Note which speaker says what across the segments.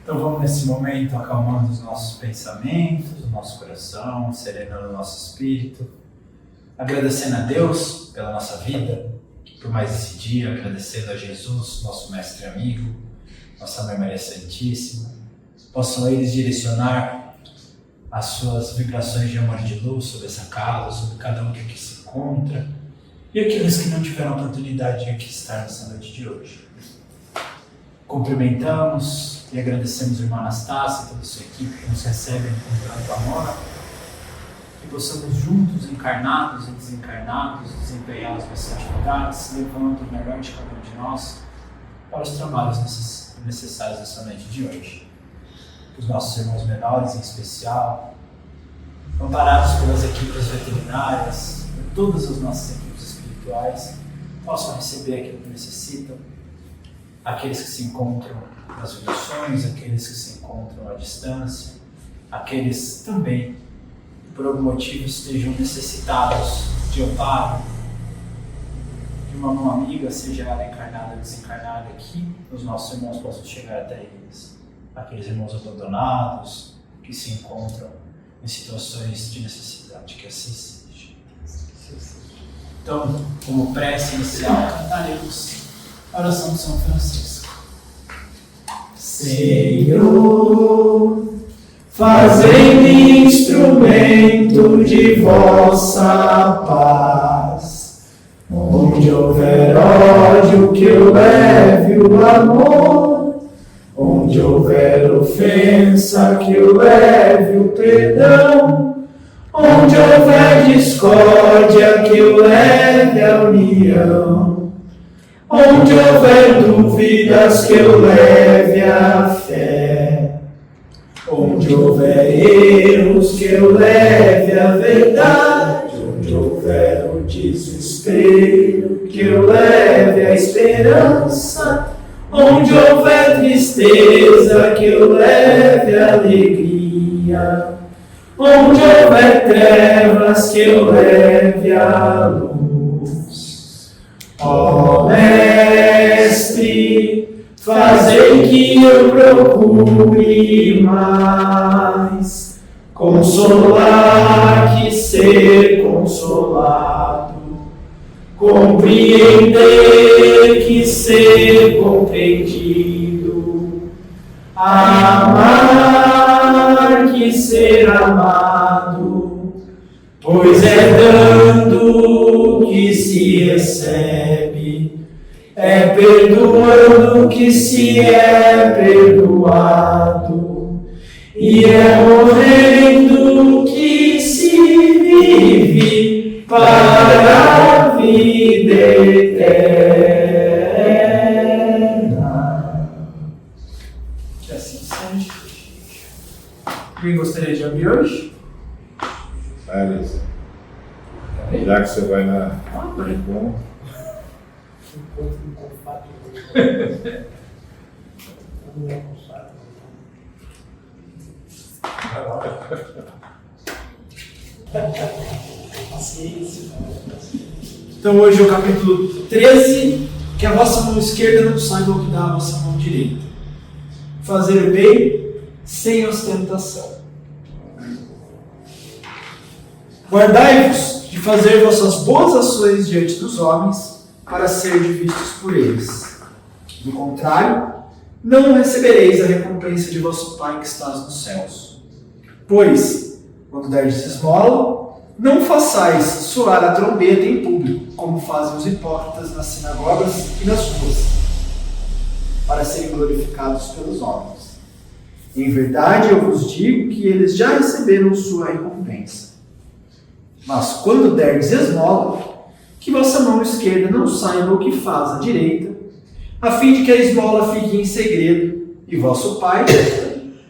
Speaker 1: Então vamos nesse momento acalmando os nossos pensamentos, o nosso coração, serenando o nosso espírito, agradecendo a Deus pela nossa vida, por mais esse dia, agradecendo a Jesus, nosso mestre e amigo, nossa Mãe Maria Santíssima. Possam eles direcionar as suas vibrações de amor e de luz sobre essa casa, sobre cada um que aqui se encontra e aqueles que não tiveram oportunidade de aqui estar nessa noite de hoje. Cumprimentamos e agradecemos a irmã Anastácia e toda a sua equipe que nos recebem com tanto amor, que possamos juntos, encarnados e desencarnados, desempenhar as nossas atividades, levando o melhor de cada um de nós para os trabalhos necessários nessa noite de hoje. Os nossos irmãos menores, em especial, amparados pelas equipes veterinárias, por todas as nossas equipes espirituais, possam receber aquilo que necessitam, aqueles que se encontram nas vibrações, aqueles que se encontram à distância, aqueles também que por algum motivo estejam necessitados de amparo, de uma mão amiga, seja ela encarnada ou desencarnada, aqui os nossos irmãos possam chegar até eles. Aqueles irmãos abandonados que se encontram em situações de necessidade, que assim seja. Então, como prece inicial, cantaremos a oração de São Francisco. Senhor, fazei-me instrumento de vossa paz. Onde houver ódio, que eu leve o amor. Onde houver ofensa, que eu leve o perdão. Onde houver discórdia, que eu leve a união. Onde houver dúvidas, que eu leve a fé. Onde houver erros, que eu leve a verdade. Onde houver o desespero, que eu leve a esperança. Onde houver tristeza, que eu leve a alegria. Onde houver trevas, que eu leve a luz. Ó Mestre, fazei que eu procure mais consolar que ser consolado, compreender que ser compreendido, amar que ser amado, pois é dando que se recebe, é perdoando que se é perdoado, e é morrendo que se vive para a vida eterna. Que assim seja. Quem gostaria de abrir hoje?
Speaker 2: Alice, já que você vai na bom.
Speaker 1: Então hoje é o capítulo 13, que a vossa mão esquerda não saiba o que dá a vossa mão direita. Fazer o bem sem ostentação. Guardai-vos de fazer vossas boas ações diante dos homens, para ser vistos por eles. Do contrário, não recebereis a recompensa de vosso Pai que estás nos céus. Pois, quando derdes esmola, não façais soar a trombeta em público, como fazem os hipócritas nas sinagogas e nas ruas, para serem glorificados pelos homens. Em verdade, eu vos digo que eles já receberam sua recompensa. Mas quando derdes esmola, que vossa mão esquerda não saiba o que faz a direita, a fim de que a esmola fique em segredo, e vosso Pai,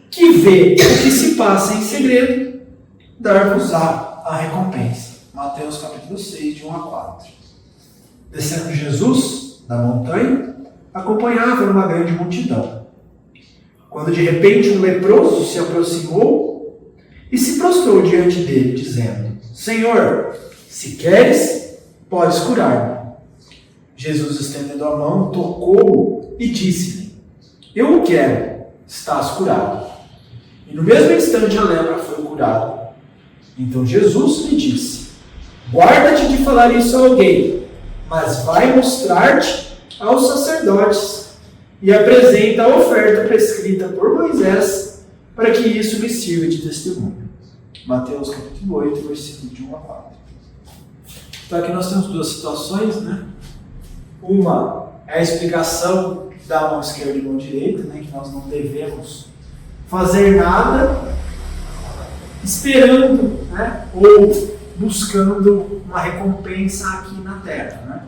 Speaker 1: que vê o que se passa em segredo, dar-vos-á a recompensa. Mateus capítulo 6, de 1 a 4. Descendo Jesus da montanha, acompanhava uma grande multidão. Quando de repente um leproso se aproximou e se prostrou diante dele, dizendo: Senhor, se queres, podes curar-me. Jesus, estendendo a mão, tocou-o e disse-lhe: Eu o quero, estás curado. E no mesmo instante a lepra foi curada. Então Jesus lhe disse: guarda-te de falar isso a alguém, mas vai mostrar-te aos sacerdotes e apresenta a oferta prescrita por Moisés, para que isso lhe sirva de testemunho. Mateus capítulo 8, versículo de 1 a 4. Então aqui nós temos duas situações, né? Uma é a explicação da mão esquerda e mão direita, né? Que nós não devemos fazer nada esperando, né? Ou buscando uma recompensa aqui na terra, né?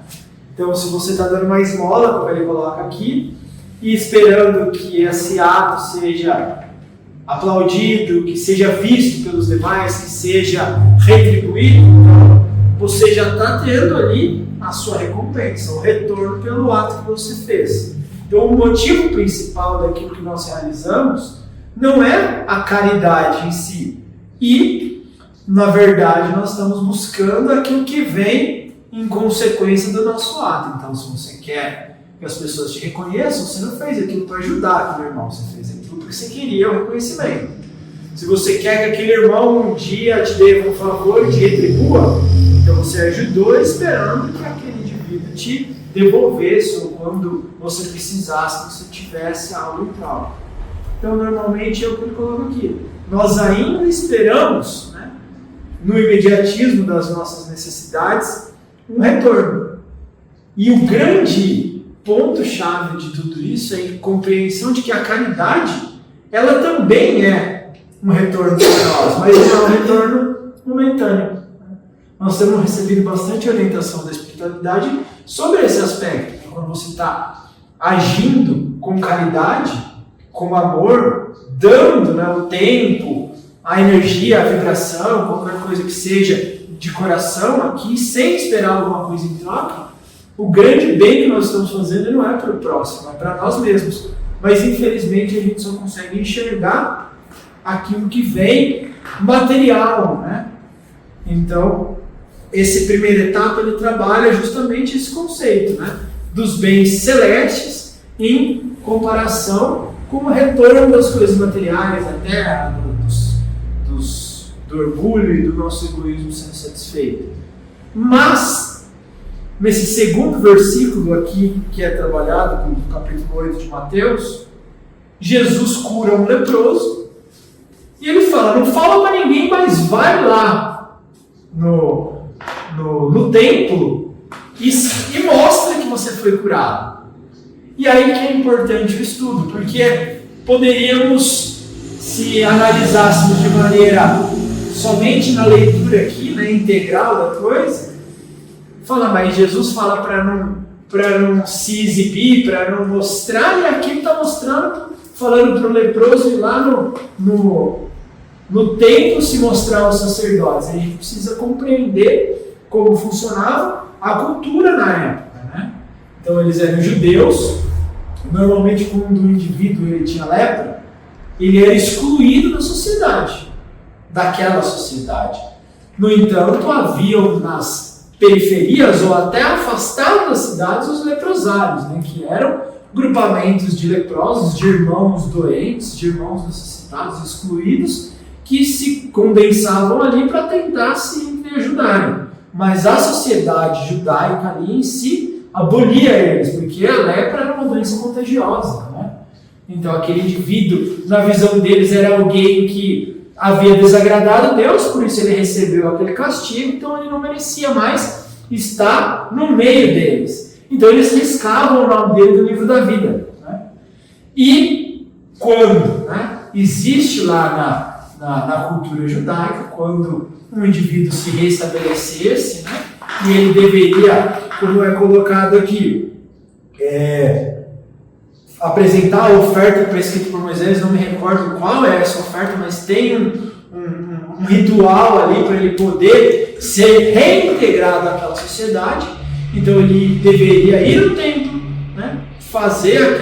Speaker 1: Então, se você está dando uma esmola, como ele coloca aqui, e esperando que esse ato seja aplaudido, que seja visto pelos demais, que seja retribuído, então você já está tendo ali a sua recompensa, o retorno pelo ato que você fez. Então, o motivo principal daquilo que nós realizamos não é a caridade em si. E, na verdade, nós estamos buscando aquilo que vem em consequência do nosso ato. Então, se você quer que as pessoas te reconheçam, você não fez aquilo para ajudar aquele irmão, você fez aquilo porque você queria o reconhecimento. Se você quer que aquele irmão um dia te dê um favor e te retribua, então você ajudou esperando que aquele indivíduo te devolvesse, ou quando você precisasse, que você tivesse algo em troca. Então, normalmente é o que ele coloca aqui. Nós ainda esperamos, né, no imediatismo das nossas necessidades, um retorno. E o grande ponto-chave de tudo isso é a compreensão de que a caridade, ela também é um retorno para nós, mas não é um retorno momentâneo. Nós temos recebido bastante orientação da espiritualidade sobre esse aspecto. Quando você está agindo com caridade, com amor, dando, né, o tempo, a energia, a vibração, qualquer coisa que seja de coração aqui, sem esperar alguma coisa em troca, o grande bem que nós estamos fazendo não é para o próximo, é para nós mesmos. Mas infelizmente a gente só consegue enxergar aquilo que vem material, né? Então, essa primeira etapa ele trabalha justamente esse conceito, né, dos bens celestes em comparação com o retorno das coisas materiais, da terra, do orgulho e do nosso egoísmo sendo satisfeito. Mas, nesse segundo versículo aqui, que é trabalhado no capítulo 8 de Mateus, Jesus cura um leproso e ele fala: não fala para ninguém, mas vai lá no templo e mostra que você foi curado. E aí que é importante o estudo, porque poderíamos, se analisássemos de maneira somente na leitura aqui, né, integral da coisa, falar, mas Jesus fala para não se exibir, para não mostrar, e aqui está mostrando, falando para o leproso ir lá no templo se mostrar aos sacerdotes. A gente precisa compreender como funcionava a cultura na época, né? Então eles eram judeus, normalmente quando o indivíduo ele tinha lepra, ele era excluído da sociedade, daquela sociedade. No entanto, haviam nas periferias ou até afastados das cidades os leprosários, né? Que eram grupamentos de leprosos, de irmãos doentes, de irmãos necessitados, excluídos, que se condensavam ali para tentar se ajudarem. Mas a sociedade judaica ali em si abolia eles, porque a lepra era uma doença contagiosa, né? Então aquele indivíduo, na visão deles, era alguém que havia desagradado Deus, por isso ele recebeu aquele castigo, então ele não merecia mais estar no meio deles. Então eles riscavam o nome dele do livro da vida, né? E quando, né, existe lá na cultura judaica, quando um indivíduo se restabelecesse, né, e ele deveria, como é colocado aqui, apresentar a oferta prescrita por Moisés, não me recordo qual é essa oferta, mas tem um ritual ali para ele poder ser reintegrado àquela sociedade. Então ele deveria ir no templo, né, fazer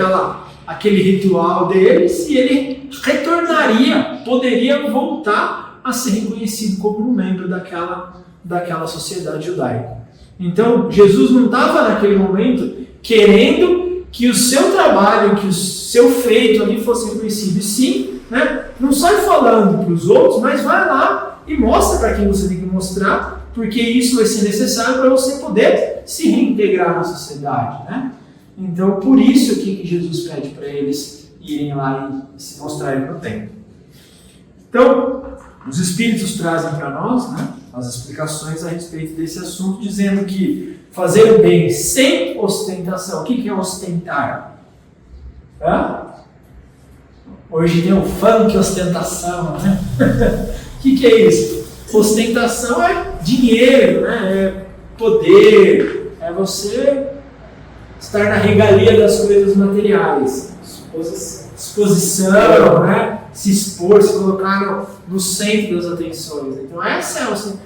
Speaker 1: aquele ritual deles, e ele retornaria, poderia voltar a ser reconhecido como um membro daquela sociedade judaica. Então Jesus não estava naquele momento querendo que o seu trabalho, que o seu feito ali fosse reconhecido. E sim, né, não sai falando para os outros, mas vai lá e mostra para quem você tem que mostrar, porque isso vai ser necessário para você poder se reintegrar na sociedade, né? Então, por isso que Jesus pede para eles irem lá e se mostrarem no templo. Então, os Espíritos trazem para nós, né, as explicações a respeito desse assunto, dizendo que fazer o bem sem ostentação. O que é ostentar? Hoje tem o funk ostentação, né? O que é isso? Ostentação é dinheiro, né? É poder, é você estar na regalia das coisas materiais. Exposição, né? Se expor, se colocar no centro das atenções. Então essa é a ostentação.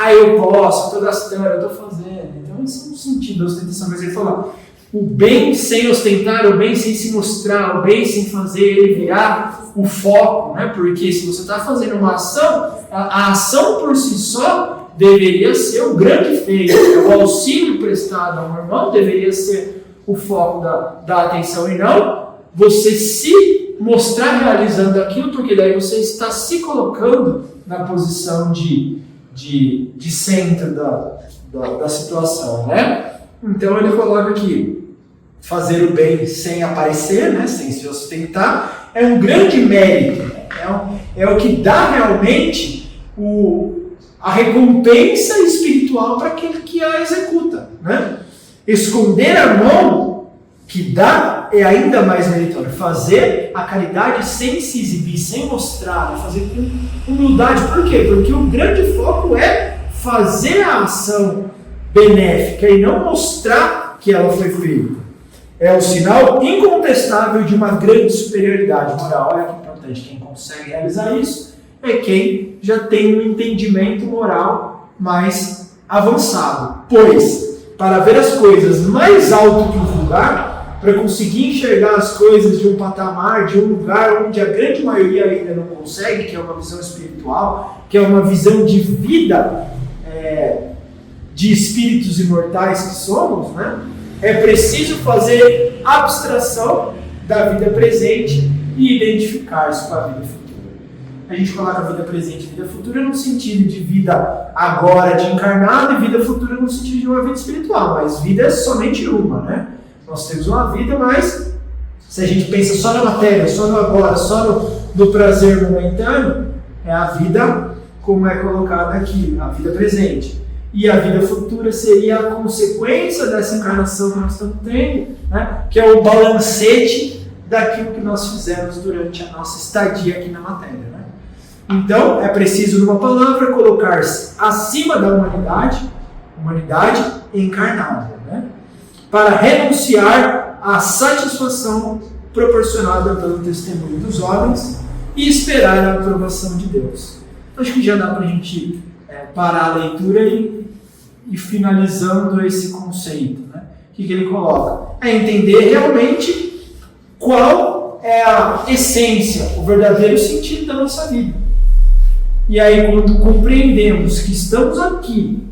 Speaker 1: Eu posso, estou gastando, eu estou fazendo. Então esse é um sentido da ostentação. Mas ele fala, o bem sem ostentar, o bem sem se mostrar, o bem sem fazer ele virar o foco, né? Porque se você está fazendo uma ação, a ação por si só deveria ser o grande feito. O auxílio prestado a um irmão deveria ser o foco da atenção e não você se mostrar realizando aquilo, porque daí você está se colocando na posição de centro da situação, né? Então ele coloca aqui, fazer o bem sem aparecer, né, sem se ostentar, é um grande mérito, é o que dá realmente a recompensa espiritual para aquele que a executa, né? Esconder a mão que dá é ainda mais meritório. Fazer a caridade sem se exibir, sem mostrar, fazer com humildade. Por quê? Porque o grande foco é fazer a ação benéfica e não mostrar que ela foi feita. É o sinal incontestável de uma grande superioridade moral. Olha que importante, quem consegue realizar isso é quem já tem um entendimento moral mais avançado. Pois, para ver as coisas mais alto que o vulgar, para conseguir enxergar as coisas de um patamar, de um lugar onde a grande maioria ainda não consegue, que é uma visão espiritual, que é uma visão de vida, de espíritos imortais que somos, né? É preciso fazer abstração da vida presente e identificar-se com a vida futura. A gente coloca vida presente e vida futura no sentido de vida agora de encarnado e vida futura no sentido de uma vida espiritual, mas vida é somente uma, né? Nós temos uma vida, mas se a gente pensa só na matéria, só no agora, só no prazer momentâneo, é a vida como é colocada aqui, a vida presente. E a vida futura seria a consequência dessa encarnação que nós estamos tendo, né? Que é o balancete daquilo que nós fizemos durante a nossa estadia aqui na matéria, né? Então, é preciso, numa palavra, colocar-se acima da humanidade encarnada, né? Para renunciar à satisfação proporcionada pelo testemunho dos homens e esperar a aprovação de Deus. Acho que já dá para a gente parar a leitura e finalizando esse conceito, né? O que ele coloca? É entender realmente qual é a essência, o verdadeiro sentido da nossa vida. E aí, quando compreendemos que estamos aqui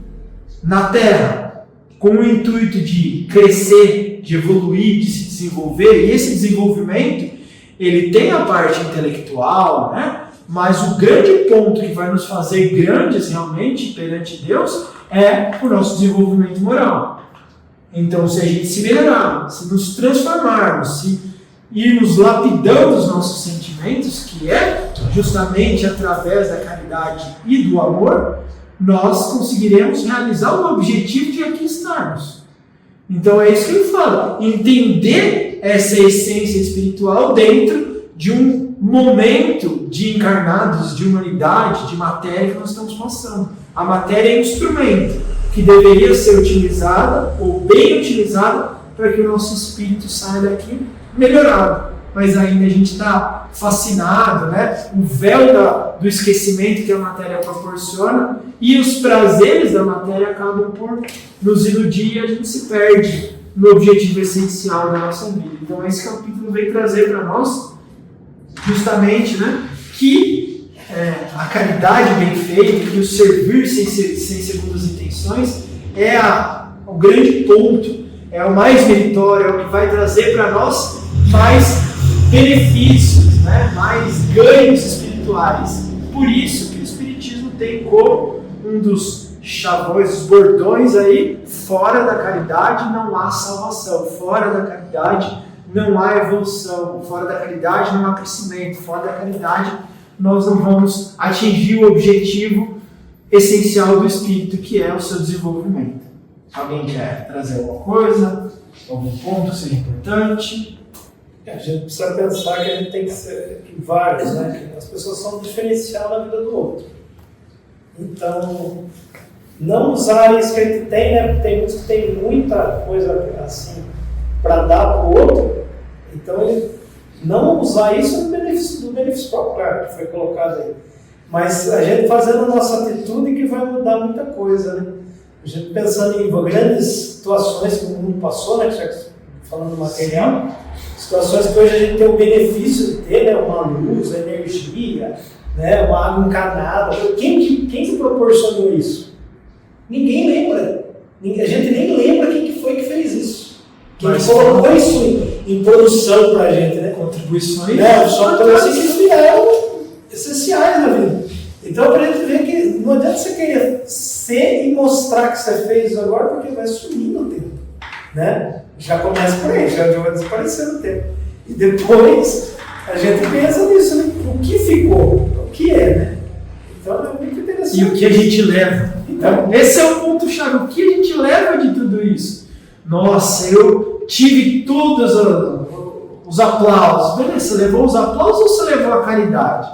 Speaker 1: na Terra com o intuito de crescer, de evoluir, de se desenvolver, e esse desenvolvimento, ele tem a parte intelectual, né? Mas o grande ponto que vai nos fazer grandes realmente perante Deus é o nosso desenvolvimento moral. Então, se a gente se melhorar, se nos transformarmos, se irmos lapidando os nossos sentimentos, que é justamente através da caridade e do amor, nós conseguiremos realizar o objetivo de aqui estarmos. Então é isso que ele fala, entender essa essência espiritual dentro de um momento de encarnados, de humanidade, de matéria que nós estamos passando. A matéria é um instrumento que deveria ser utilizada, ou bem utilizada, para que o nosso espírito saia daqui melhorado. Mas ainda a gente está fascinado, né? O véu do esquecimento que a matéria proporciona e os prazeres da matéria acabam por nos iludir e a gente se perde no objetivo essencial da nossa vida. Então esse capítulo vem trazer para nós justamente, né, que a caridade bem feita, que o servir sem segundas intenções é o grande ponto, é o mais meritório, é o que vai trazer para nós mais benefícios, né? Mais ganhos espirituais. Por isso que o Espiritismo tem como um dos chavões, os bordões aí, fora da caridade não há salvação, fora da caridade não há evolução, fora da caridade não há crescimento, fora da caridade nós não vamos atingir o objetivo essencial do espírito, que é o seu desenvolvimento. Alguém quer trazer alguma coisa? Algum ponto que seja importante?
Speaker 3: A gente precisa pensar que a gente tem que ser vários, né? Que as pessoas são diferenciais na vida do outro. Então, não usar isso que a gente tem, né? Tem muitos que tem muita coisa assim para dar para o outro. Então, não usar isso do benefício próprio, claro, que foi colocado aí. Mas a gente fazendo a nossa atitude que vai mudar muita coisa, né? A gente pensando em grandes situações que o mundo passou, né? Falando do material, situações que hoje a gente tem o benefício de ter, né? Uma luz, energia, né? Uma água encanada. Quem que proporcionou isso? Ninguém lembra. A gente nem lembra quem que foi que fez isso. Quem colocou isso em produção para a gente, né?
Speaker 1: Contribuições.
Speaker 3: Só coisas que vieram essenciais na vida. Então, para a gente ver que não adianta você querer ser e mostrar que você fez isso agora, porque vai sumir no tempo. Né? Já começa por aí, já vai desaparecer no tempo. E depois a gente pensa nisso, né? O que ficou? O que é, né? Então é muito interessante.
Speaker 1: E o que a gente leva? Então, esse é o ponto-chave. O que a gente leva de tudo isso? Nossa, eu tive todos os aplausos. Beleza, você levou os aplausos ou você levou a caridade?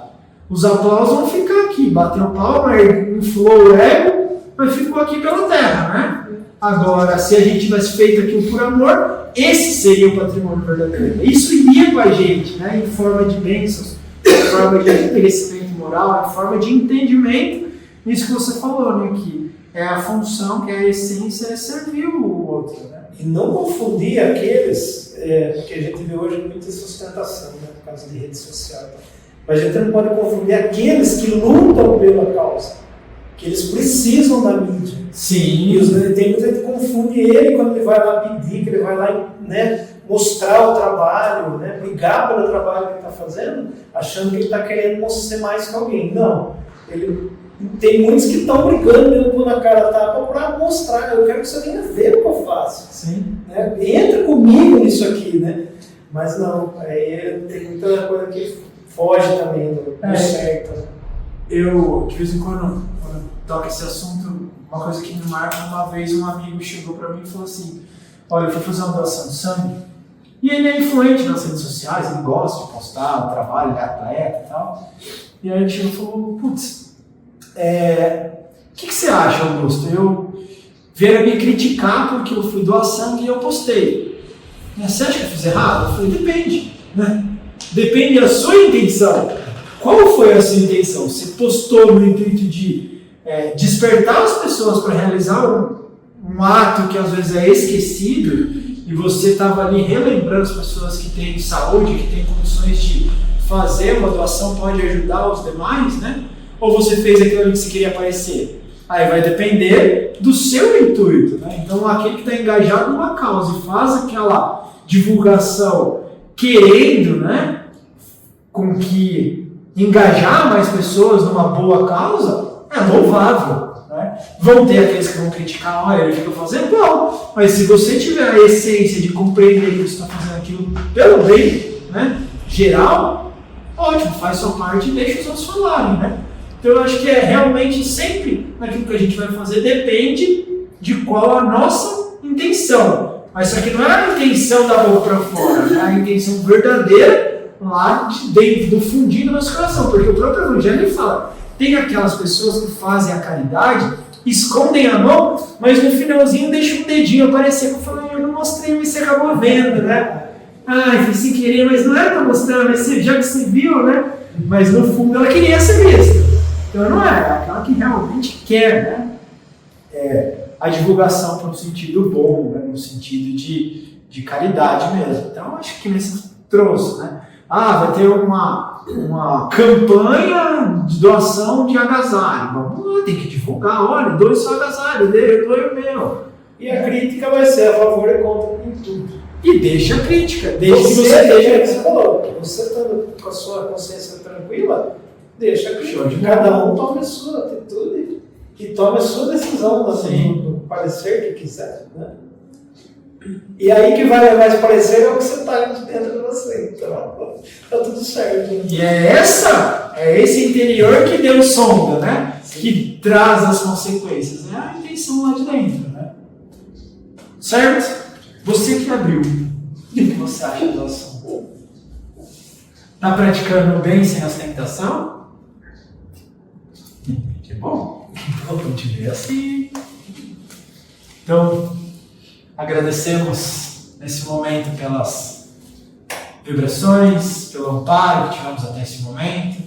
Speaker 1: Os aplausos vão ficar aqui. Bateu palma, inflou o ego, mas ficou aqui pela terra, né? Agora, se a gente tivesse feito aquilo por amor, esse seria o patrimônio verdadeiro. Isso iria com a gente, né? Em forma de bênçãos, em forma de crescimento moral, em forma de entendimento. Isso que você falou, né? Que é a função, que é a essência, é servir o outro, né?
Speaker 3: E não confundir aqueles, porque a gente vê hoje muita sustentação, né? Por causa de rede social. Mas a gente não pode confundir aqueles que lutam pela causa, que eles precisam da mídia.
Speaker 1: Sim.
Speaker 3: E tem muita gente que confunde ele quando ele vai lá pedir, que ele vai lá, né, mostrar o trabalho, né, brigar pelo trabalho que ele está fazendo, achando que ele está querendo ser mais que alguém. Não. Tem muitos que estão brigando mesmo na cara tapa para mostrar, eu quero que você venha ver o que eu faço.
Speaker 1: Sim.
Speaker 3: Né? Entra comigo nisso aqui, né? Mas não, aí tem muita coisa que foge também do certo.
Speaker 1: Eu, de vez em quando toco esse assunto, uma coisa que me marca, uma vez um amigo chegou para mim e falou assim, olha, eu fui fazer uma doação de sangue, e ele é influente nas redes sociais, ele gosta de postar o trabalho, ele é atleta e tal, e aí ele chegou e falou, putz, o que você acha, Augusto? Vieram me criticar porque eu fui doar sangue e eu postei. Você acha que eu fiz errado? Eu falei, depende, né? Depende da sua intenção. Qual foi a sua intenção? Você postou no intuito de despertar as pessoas para realizar um ato que às vezes é esquecido e você estava ali relembrando as pessoas que têm saúde, que têm condições de fazer uma doação, pode ajudar os demais, né? Ou você fez aquilo ali que você queria aparecer? Aí vai depender do seu intuito, né? Então aquele que está engajado numa causa e faz aquela divulgação querendo, né, com que engajar mais pessoas numa boa causa, é louvável, né? Vão ter aqueles que vão criticar, olha, ele fica fazendo, não, mas se você tiver a essência de compreender que você está fazendo aquilo pelo bem, né, geral, ótimo, faz sua parte e deixa os outros falarem, né? Então eu acho que realmente sempre naquilo que a gente vai fazer depende de qual a nossa intenção. Mas isso aqui não é a intenção da boca para fora, é a intenção verdadeira lá de dentro, do fundinho do nosso coração. Porque o próprio Evangelho fala, tem aquelas pessoas que fazem a caridade, escondem a mão, mas no finalzinho deixam um dedinho aparecer. Eu falei, eu não mostrei, mas você acabou vendo, né? Ai, fiz sem querer, mas não era para mostrar, mas já que você viu, né? Mas no fundo ela queria ser vista. Então não é aquela que realmente quer, né? A divulgação para um sentido bom, né? No sentido de caridade mesmo. Então acho que nesse trouxe, né? Vai ter uma campanha de doação de agasalho. Vamos lá, tem que divulgar, olha, doe seu agasalho, eu doe o meu.
Speaker 3: E a crítica vai ser a favor e contra em tudo.
Speaker 1: E deixa a crítica, desde que
Speaker 3: Você
Speaker 1: você
Speaker 3: deixa
Speaker 1: deixa.
Speaker 3: que você falou, que você estando com a sua consciência tranquila, deixa a
Speaker 1: Show de
Speaker 3: crítica. Cada um tome a sua atitude e tome a sua decisão no parecer que quiser. Né? E aí que vai levar esse parecer é o que você está dentro de você. Então, tá tudo certo. Né?
Speaker 1: E é esse interior que Deus sonda, né? Que traz as consequências. É a intenção lá de dentro, né? Certo? Você que abriu. O que você acha do assunto? Está praticando bem sem ostentação? Que bom. Então, continue assim. Então, agradecemos nesse momento pelas vibrações, pelo amparo que tivemos até esse momento.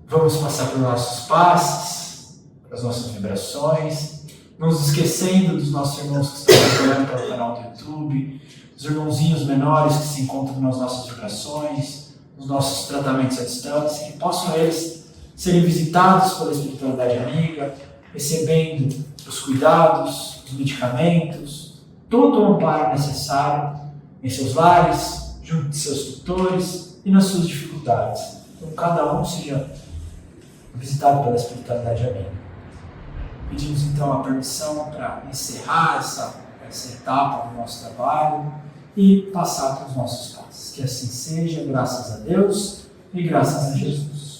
Speaker 1: Vamos passar pelos nossos passos, pelas nossas vibrações, não nos esquecendo dos nossos irmãos que estão acompanhando pelo canal do YouTube, os irmãozinhos menores que se encontram nas nossas vibrações, nos nossos tratamentos à distância, que possam eles serem visitados pela espiritualidade amiga, recebendo os cuidados, os medicamentos, todo o amparo necessário em seus lares, junto de seus tutores e nas suas dificuldades. Então cada um seja visitado pela espiritualidade amiga. Pedimos então a permissão para encerrar essa etapa do nosso trabalho e passar para os nossos passos. Que assim seja, graças a Deus e graças a Jesus.